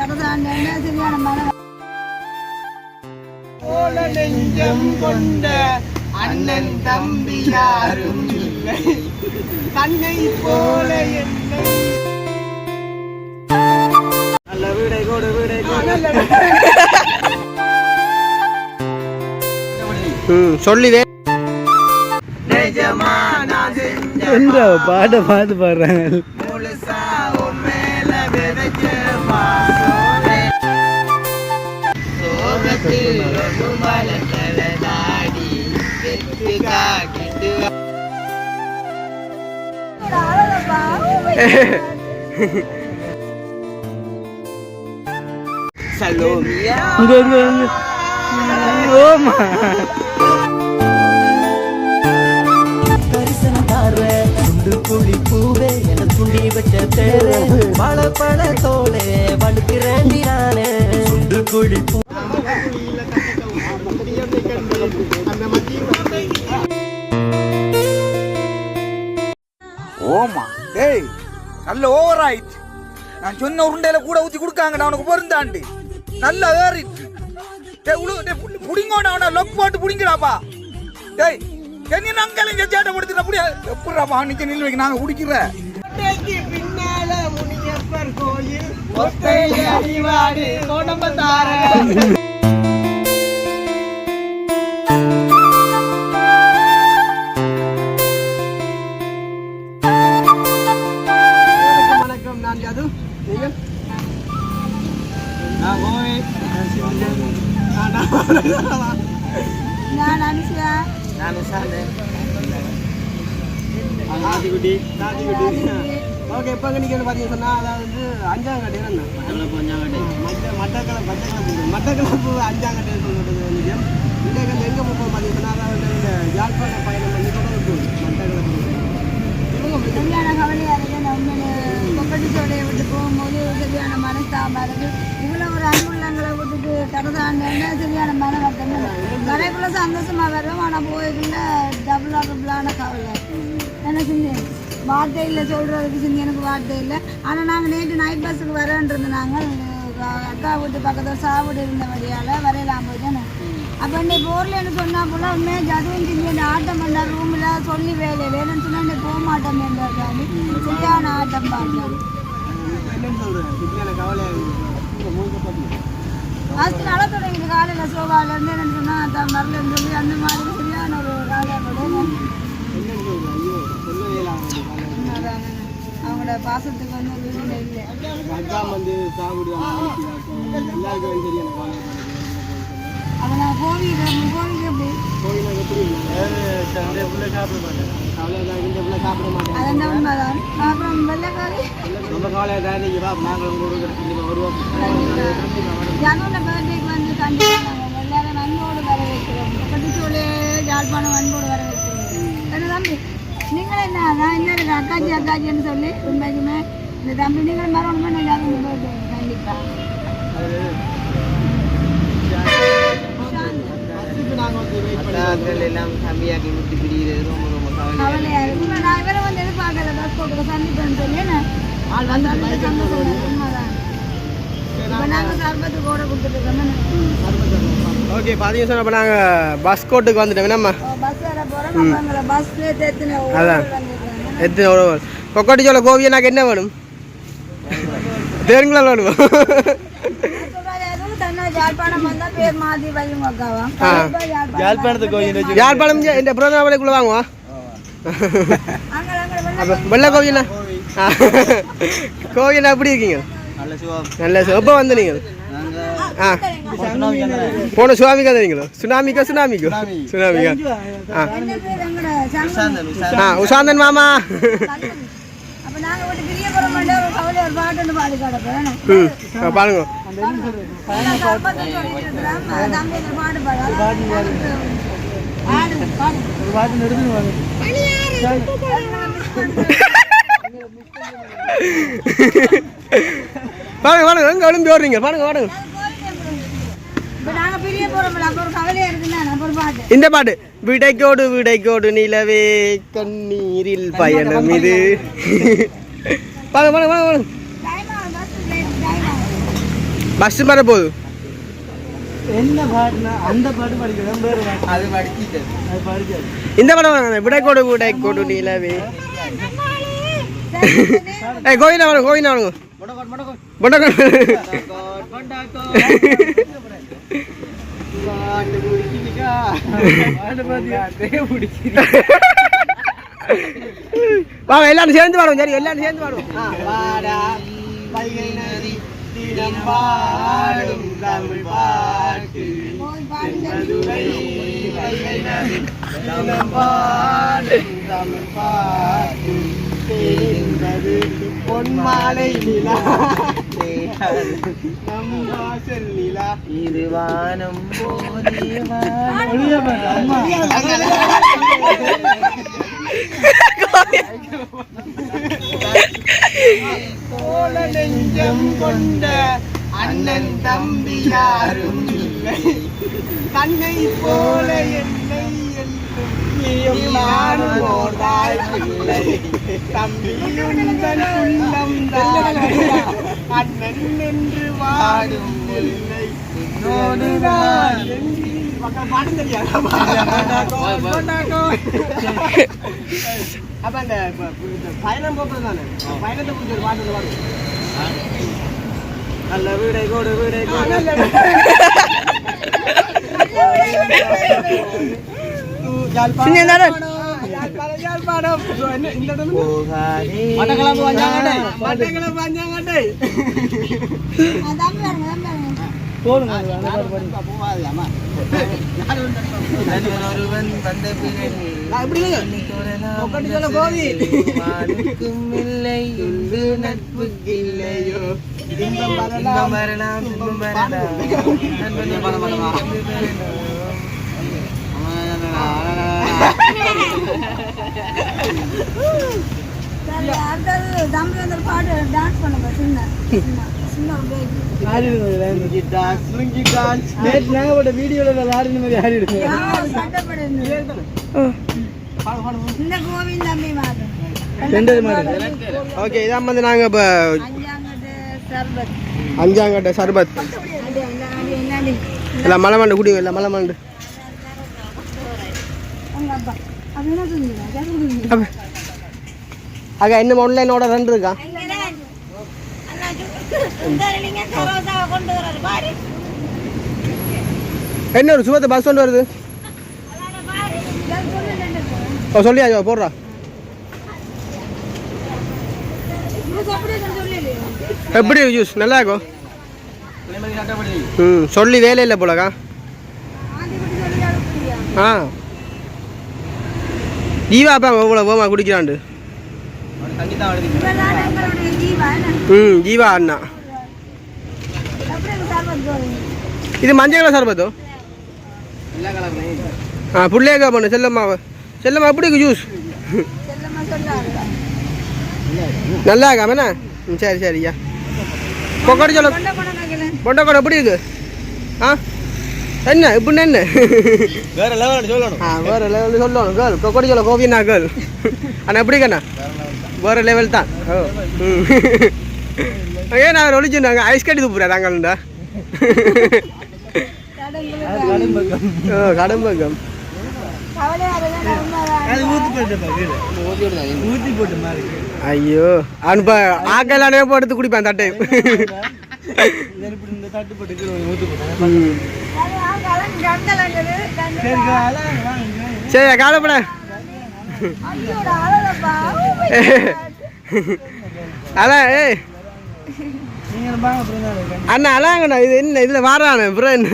தரதாண்டேன்னு சரியான மனம் போல நெஞ்சம் கொண்ட அண்ணன் தம்பி யாரும் இல்லை கண்ணை போல என்னை நல்ல வீடை கோடு வீடை சொல்லிவே என்ற பாட்டை பார்த்து பாடுறாங்க முழுசா மேல விதைச்ச பாசோரே சோகத்தில் ஒரு மலத்தலதாடி வெத்து காக்கிட்டு சலோமியா ஓமா குழி பூவே என துண்டி வச்ச தேரே மழப்பழ தோலே வடுக்கிறேண்டி நானே சுண்டு குழி பூ ஓமா டேய் நல்ல ஓவர் ஆயிடுச்சு. நான் சொன்ன உருண்டையில கூட ஊத்தி கொடுக்காங்க நான் உனக்கு பொருந்தாண்டு நல்லா ஏறிடுச்சு. புடிங்கோட அவனை லொக் போட்டு புடிங்கிறாப்பா. டேய் என்ன நாங்களும் சேட்டை கொடுத்துட்டு அப்படியே எப்படிப்பா நிக்க நில் வைக்க நாங்க குடிக்கிற பின்னால முனியப்பர் கோயில் ஒத்தையில அறிவாடு கோடம்பத்தார வணக்கம். நான் ஜாது, நீங்கள்? நான் கோவை. நான் அனுஷியா நான் உஷாந்து. ஆதிகுடி. ஓகே, இப்போ நீங்கள் பார்த்தீங்கன்னு சொன்னால் அதாவது 5ஆம் கட்டை மட்டக்களப்பு 5ஆம் கட்டை சொல்லுறது நிஜம். இன்றைக்கு வந்து எங்கே போய் பார்த்தீங்கன்னா அதாவது இந்த யாழ்ப்பாண பயணம் பண்ணி தொடர்பு மட்டக்களப்பு சரியான கவலையாக இருக்குது. நம்ம கொக்கட்டி சோலையை விட்டு போகும்போது சரியான மனஸ்தாபமாக இருக்குது. இவ்வளோ ஒரு அன்புள்ளங்களை விட்டுட்டு தரதாண்டேன்னு சரியான மன வருத்தம். வரைக்குள்ள சந்தோஷமாக வருவோம், ஆனால் போய்க்குள்ள டபுளான கவலை. என்ன செஞ்சேன் வார்த்தை இல்லை சொல்கிறதுக்கு செஞ்சு எனக்கு வார்த்தை இல்லை. ஆனால் நாங்கள் நேற்று நைட் பஸ்ஸுக்கு வரேன்றது நாங்கள் அக்கா வீட்டு பக்கத்தில் சாப்பிட்டு இருந்தபடியால் வரையலாம் போயிட்டேன்னு. அப்போ இன்னைக்கு போர்லன்னு சொன்னால் போல உண்மையாக ஜதுவும் செஞ்சு இந்த ஆட்டம் பண்ண ரூமில் சொல்லி வேலைன்னு சொன்னால் இன்னைக்கு போக மாட்டோம் என்றாரு. சரியான ஆட்டம் பார்த்தாரு. என்னன்னு சொல்கிறேன் கவலையாக ஃபஸ்ட்டு நல்லா தொடங்கிட்டு காலையில் சோபாவிலேருந்து என்னன்னு சொன்னால் தான் வரலன்னு சொல்லி அந்த மாதிரி சரியான ஒரு காலையோட அவங்களோட பாசத்துக்கு வந்து ஒரு வீடு இல்லை. அப்போ நான் கோவிலுக்கு அதான் உண்மைதான். அப்புறம் வெள்ளைக்காரி ஜனோட பர்த்டேக்கு வந்து கண்டிப்பாக நாங்கள் எல்லாரும் அன்போடு வர வைக்கிறோம். கட்டிச்சோலே யாழ்ப்பாணம் அன்போடு வர வைக்கிறோம். என்ன தம்பி நீங்களும் என்ன நான் என்ன இருக்கு அக்காச்சின்னு சொல்லி உண்மைக்குமே இந்த தம்பி நீங்களும் மரணுமே எல்லாரும் இந்த பர்த்டே கண்டிப்பாக எல்லாம் தம்பியாக்கி முட்டி பிடிக்கிறது ரொம்ப ரொம்ப கவலையாக இருக்கு. நான் இவரை வந்து எதிர்பார்க்கல பஸ் போட்டு சந்திப்பேன்னு சொல்லி உண்மைதான். இப்போ நாங்கள் சர்பத்து கூட கொடுத்துட்ருக்கோம். ஓகே பார்த்தீங்க சார். இப்போ நாங்கள் பஸ் கோட்டுக்கு வந்துட்டோம். நம்ம பஸ் வர போகிறோம். பஸ்ல எத்தனை ஒரு கொக்கட்டி சோள கோவியை எனக்கு என்ன வேணும் தேருங்களா வேணும். யாழ்ப்பாணம் இந்த புரோதனாவளைக்குள்ள வாங்குவா வெள்ளை கோவிலா கோவிலா எப்படி இருக்கீங்க? நல்ல எப்போ வந்து நீங்கள் போன சுவாமிக்கா தரீங்களோ சுனாமிக்கா உஷாந்தன் மாமா பாருங்க பாருங்க எங்க எழும்பி ஓடுறீங்க பாருங்க இந்த பாட்டு விடைக்கோடு நிலவே கண்ணீரில் பயணம் இது பஸ் வர போகுது. என்ன பாட்டுனா அந்த பாட்டு படிக்கிறேன் வேறு பாட்டு அது படிச்சிட்டு அது படிக்காது. இந்த படம் விடைக்கோடு நீலவே. ஏய் கோவிந்தா வாங்க பொண்டக்கோடு வாங்க எல்லாரும் சேர்ந்து பாடுவோம். சரி எல்லாரும் சேர்ந்து பாடுவோம். வாடா வைகை நதி தினம் பாடும் தமிழ் பாட்டு மதுரை வைகை நதி தினம் பாடும் தமிழ் பாட்டு தேர்ந்தது பொன்மாலை நிலா நம் வாசல் நிலா இது வானம் போல நெஞ்சம் கொண்ட அண்ணன் தம்பி யாரும் இல்லை தன்னை போல என்னை என்றும் நானும் ஓடாய் இல்லை தம்பியும் உள்ளம் தான் அண்ணன் என்று வாடும் இல்லை என்னோடுதான் பாடம் தெரியாது. அப்ப அந்த பயணம் போகிறது தானே பயணத்தை குறிச்சு ஒரு பாட்டு பாடுவோம். நல்ல வீடை கோடு வீடை பாட்டு டான்ஸ் பண்ணுங்க சின்ன சின்ன ஓகே இதான் வந்து நாங்கள் இப்போ அஞ்சாங்கட்ட சர்பத் இல்லை மலை மண்டு குடிங்க இல்லை மலை மண்டு அக்கா இன்னும் ஆன்லைனோட ரெண்டு இருக்கா என்ன ஒரு சுபத்தை பஸ் கொண்டு வருது சொல்லியா போடுறா எப்படி ஜூஸ் நல்லா இருக்கும் சொல்லி வேலை இல்லை போலக்கா ஆ ஜீவாப்பா எவ்வளோ போமா குடிக்கிறாண்டு ஜீவா அண்ணா இது மஞ்சள் கலர் சர்பத்தோ புள்ளையக்கா பண்ணு செல்லம்மா எப்படி ஜூஸ் நல்லா இருக்காமண்ணா சரி சரியா கொக்கடி சொல்ல பொண்டக்கோடை எப்படி இருக்கு என்ன இப்படின்னு என்ன வேற லெவல் சொல்லணும் வேற லெவல் சொல்லணும் கேர்ள் கொக்கடி சொல்ல கோவியண்ணா கேர்ள் அண்ணா எப்படி கண்ணா வேற லெவல் தான் ஏன் அவர் ஒழிச்சுனாங்க ஐஸ் கட்டி துப்புறா தாங்கள்டா கடம்பக்கம் ஐயோ அனுப்ப ஆக்கலானே போட்டு குடிப்பேன் தட்டை சரி காலப்பட அதான் ஏய் அண்ணா அழாங்கண்ணா இது என்ன இதுல வாரானே ஃப்ரெண்ட்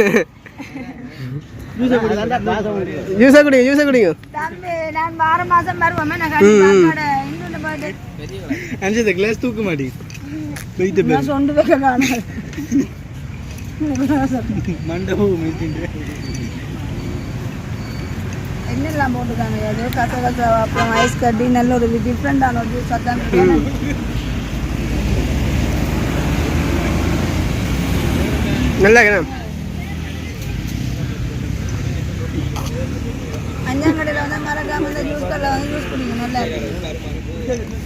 ஜூஸா குடிங்க நான் வார மாசம் வருவேன் அஞ்சு கிளாஸ் தூக்க மாட்டேங்குது சொண்டு வைக்க மண்டபம் என்னெல்லாம் போட்டுருக்காங்க ஏதோ கசகச அப்புறம் ஐஸ் கட்டி நல்ல ஒரு டிஃப்ரெண்டான ஒரு ஜூஸ் அதான் நல்லா அஞ்சாங்கடையில் வந்து மறக்காம இந்த ஜூஸ் கடையில் வந்து ஜூஸ் குடிங்க நல்லா இருக்கு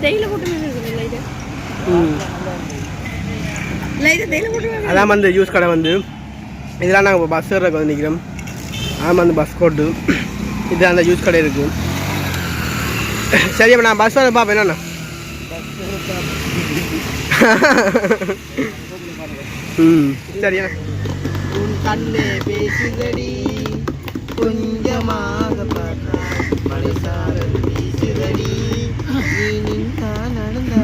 டெய்லி போட்டு அதான் வந்து ஜூஸ் கடை வந்து இதெல்லாம் நாங்கள் இப்போ பஸ் ஏறக்கு வந்து நிற்கிறோம். ஆமாம் அந்த பஸ் கோட்டு இது அந்த ஜூஸ் கடை இருக்குது. சரி அப்போ நான் பஸ் வர பார்ப்பேன் என்னண்ணா. சரிண்ணா. உன் கண்ணே பேசுதடி கொஞ்சமாக மலைசாரல் பேசுதடி நீ நின்றா நடந்தா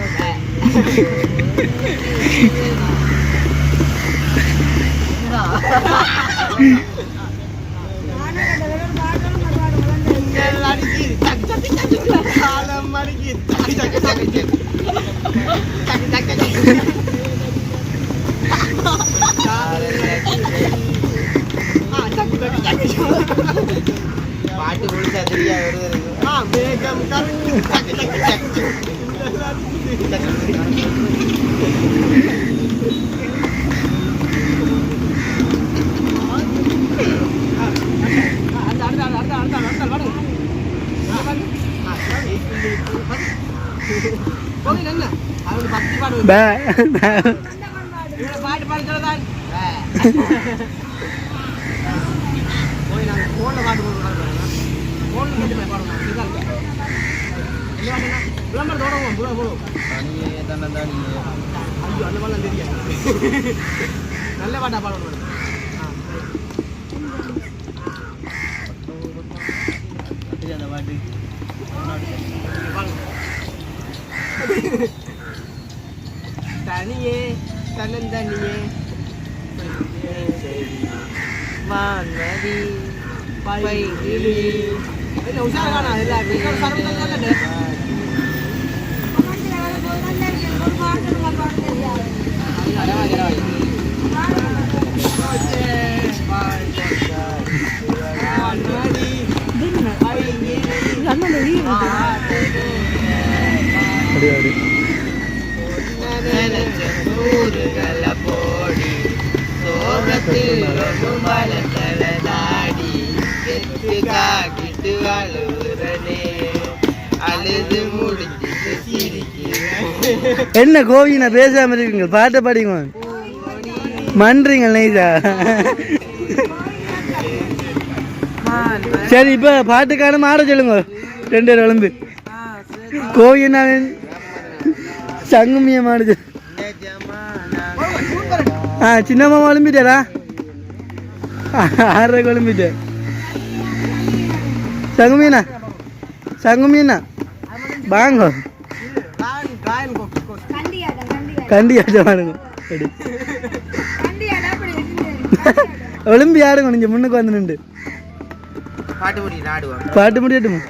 பாட்டு முடிச்சா தெரியா வருது. பாட்டு பாடு சொல்லதான் போய் நாங்கள் ஃபோனில் பாட்டு ஃபோனில் மட்டுமே பாடுவோம். விளம்பரம் தொடங்குவோம் போடுவோம். ஐயோ அந்த மாதிரிலாம் தெரியாது. நல்ல பாட்டா பாடணும். அந்த பாட்டு தனியே தன்னந்தனியே வானதி பைகிளி என்ன உஷாரானா எல்லாரும் சரவணன் நல்ல என்ன கோவினா பேசாம இருக்கீங்க? பாட்டை பாடிங்க மன்றீங்க நைசா. சரி இப்ப பாட்டுக்கான மாட சொல்லுங்க. 2 பேர் விளம்பு கோவினா சங்குமிய மாடுது. சின்னம்மா விளம்பிட்டாரா? 6 விளம்பிட்டு சங்குமீனா சங்குமீனா வாங்க கண்டியாட்ட பாருங்க. ஒலிம்பி ஆடுங்க. நீங்க முன்னுக்கு வந்து நின்று பாட்டு முடியட்டுமா?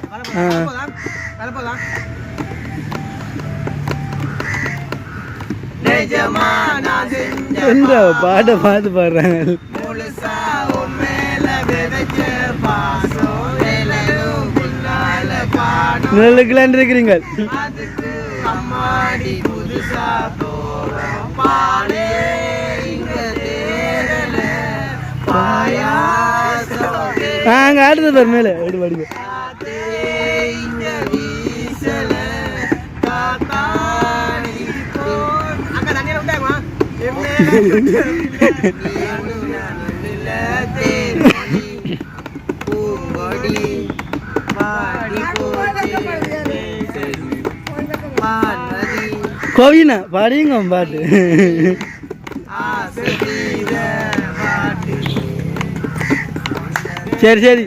எந்த பாட்டை பார்த்து பாடுறாங்க. நிழலுக்குலான் இருக்கிறீங்க. அங்க ஆடுறது பாரு மேல எப்படி பாடுங்க. கோவினா பாடிங்க பாட்டு. சரி சரி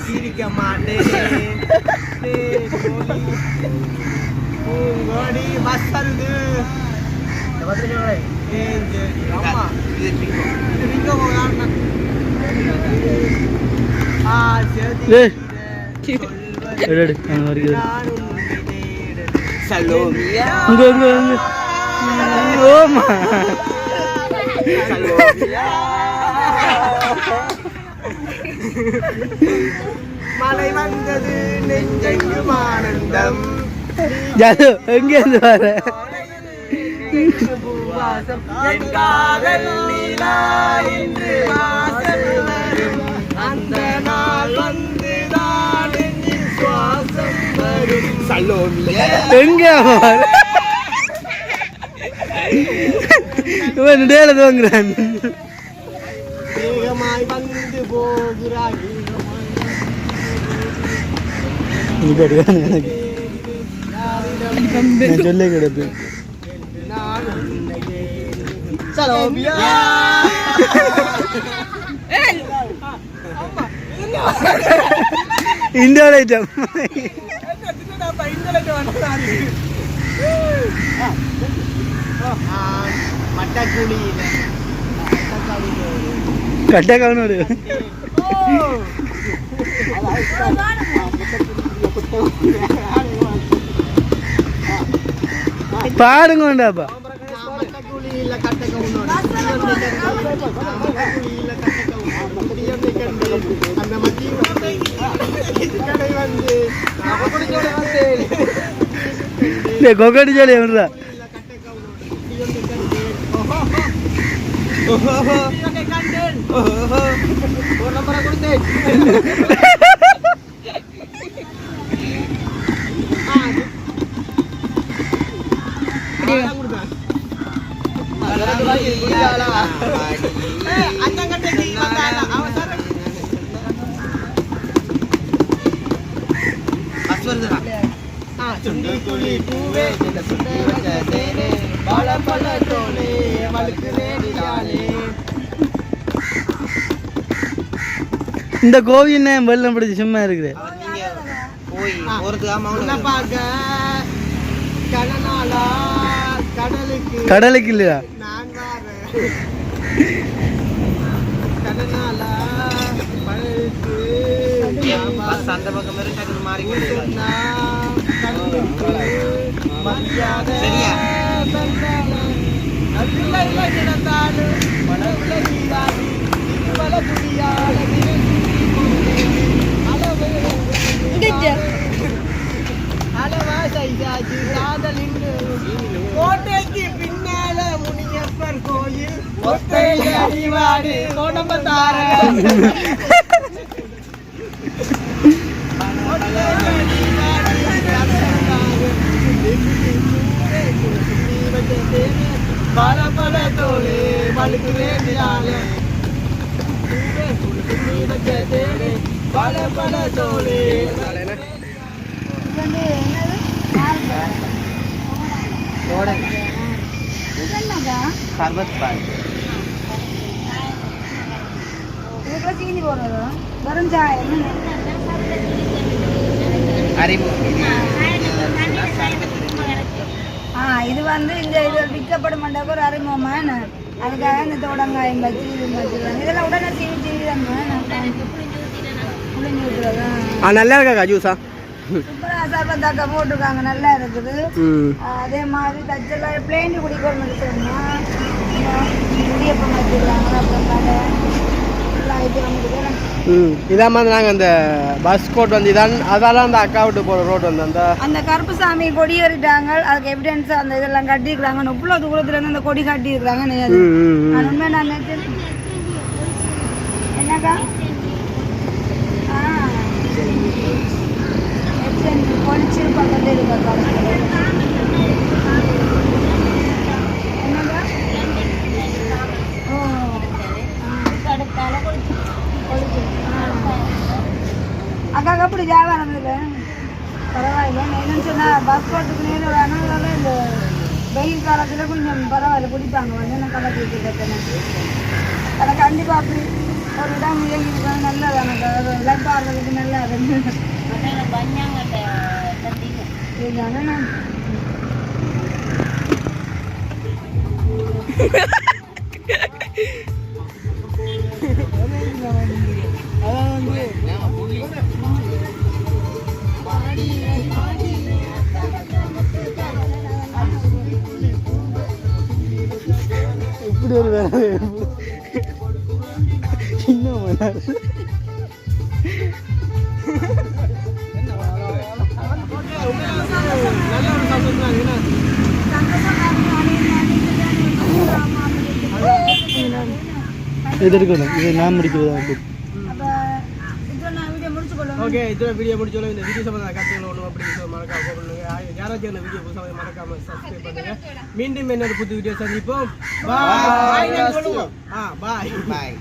சிரிக்க மாட்டேன். மலை வந்தது நெஞ்செங்கும் ஆனந்தம். ஜாது எங்க இருந்து வர அந்த நாள் வந்துதான் சுவாசம் எங்க இவன் டேல தோங்குறான் சொல்ல கிடப்பு இந்த ஐட்டம் கட்டக்கானோடு பாடுங்க வேண்டாப்பா கொக்கடி ஜோலி எவன்டா இந்த கோவில் வெள்ளம் பிடிச்சி சும்மா இருக்குது கடலுக்கு இல்லையா அந்த பக்கம் மாறி கோட்டைக்கு பின்னால முனியப்பர் கோயில் அடிவாடு கோடம்பத்தார பல தோலே மலுக்கு வேண்டியாலே பல தோலே சர்பத் பால் சீனி போடுறது வெறும் சாயம் இது வந்து இந்த இது விற்கப்படும் மண்டபம் ஒரு அறிமுகமான அதுக்காக இந்த தோடங்காயம் வச்சு இது வச்சுருவாங்க இதெல்லாம் உடனே சீவி சீவி தான் புளிஞ்சு விட்டுறதா நல்லா இருக்கா ஜூஸா சூப்பராக சர்பத்தாக்கா போட்டிருக்காங்க நல்லா இருக்குது அதே மாதிரி தச்செல்லாம் பிளேண்டு குடிக்கணும்னு சொன்னால் குடியப்பம் வச்சுருக்காங்க அப்புறம் கடை எல்லாம் வைக்கிறாங்க. இதான் வந்து நாங்கள் அந்த பஸ் கோட் வந்து இதான் அதால அந்த அக்கா விட்டு போகிற ரோட் வந்து அந்த அந்த கருப்புசாமி கொடி ஏறிட்டாங்க அதுக்கு எவிடன்ஸ் அந்த இதெல்லாம் கட்டிருக்கிறாங்க இவ்வளோ தூரத்துலேருந்து அந்த கொடி கட்டியிருக்கிறாங்க உண்மை நான் என்னக்கா பொழிச்சு பக்கத்தில் இருக்கா என்னக்கா அக்காக்கா அப்படி வியாபாரம் இல்லை பரவாயில்ல என்னன்னு சொன்னால் பஸ் போட்டுக்கு நேரம் வேணாம் இந்த வெயில் காலத்தில் கொஞ்சம் பரவாயில்ல குடிப்பாங்க வந்து நான் கலக்கி வச்சுருக்கேன் அதை கண்டிப்பாக அப்படி ஒரு இடம் இயங்கிருக்காங்க நல்லா எனக்கு அது விளைப்பாடுறதுக்கு நல்லா இருக்கு இதுதானே இப்படி ஒரு வேலை இன்னும் இது இருக்கணும் இது நான் முடிக்கிறது ஓகே இதோட வீடியோ முடிச்சோம் இந்த வீடியோ சம்பந்தம் கருத்துக்கள் ஒன்றும் அப்படி மறக்காம பண்ணுங்க. யாராச்சும் இந்த வீடியோ புதுசாக மறக்காம சப்ஸ்கிரைப் பண்ணுங்க. மீண்டும் இன்னொரு புது வீடியோ சந்திப்போம். பாய். பாய்.